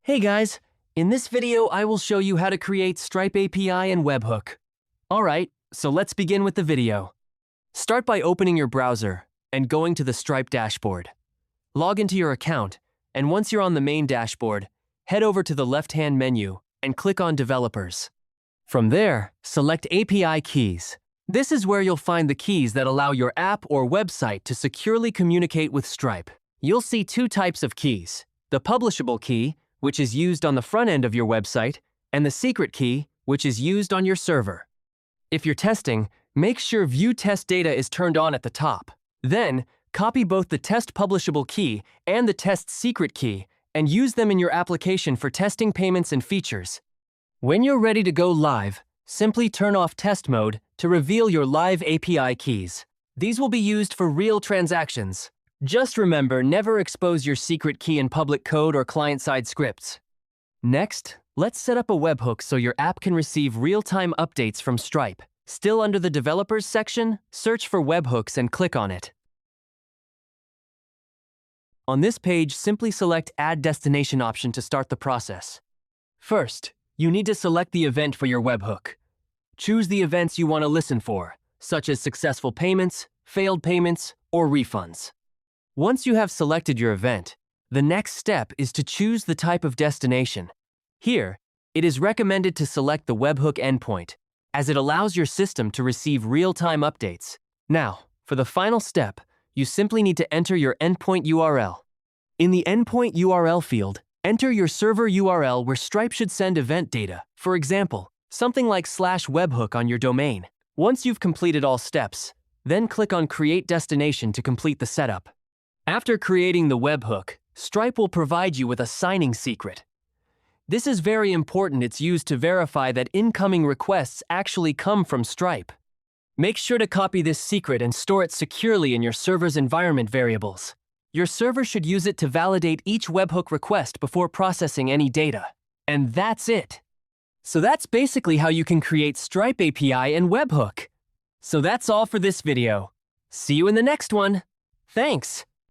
Hey guys, in this video I will show you how to create Stripe API and Webhook. Alright, so let's begin with the video. Start by opening your browser and going to the Stripe dashboard. Log into your account, and once you're on the main dashboard, head over to the left-hand menu and click on Developers. From there, select API Keys. This is where you'll find the keys that allow your app or website to securely communicate with Stripe. You'll see two types of keys: the publishable key, which is used on the front end of your website, and the secret key, which is used on your server. If you're testing, make sure View Test Data is turned on at the top. Then, copy both the test publishable key and the test secret key and use them in your application for testing payments and features. When you're ready to go live, simply turn off test mode to reveal your live API keys. These will be used for real transactions. Just remember, never expose your secret key in public code or client-side scripts. Next, let's set up a webhook so your app can receive real-time updates from Stripe. Still under the Developers section, search for webhooks and click on it. On this page, simply select Add Destination option to start the process. First, you need to select the event for your webhook. Choose the events you want to listen for, such as successful payments, failed payments, or refunds. Once you have selected your event, the next step is to choose the type of destination. Here, it is recommended to select the webhook endpoint, as it allows your system to receive real-time updates. Now, for the final step, you simply need to enter your endpoint URL. In the endpoint URL field, enter your server URL where Stripe should send event data, for example, something like /webhook on your domain. Once you've completed all steps, then click on Create Destination to complete the setup. After creating the webhook, Stripe will provide you with a signing secret. This is very important. It's used to verify that incoming requests actually come from Stripe. Make sure to copy this secret and store it securely in your server's environment variables. Your server should use it to validate each webhook request before processing any data. And that's it. So that's basically how you can create Stripe API and Webhook. So that's all for this video. See you in the next one. Thanks.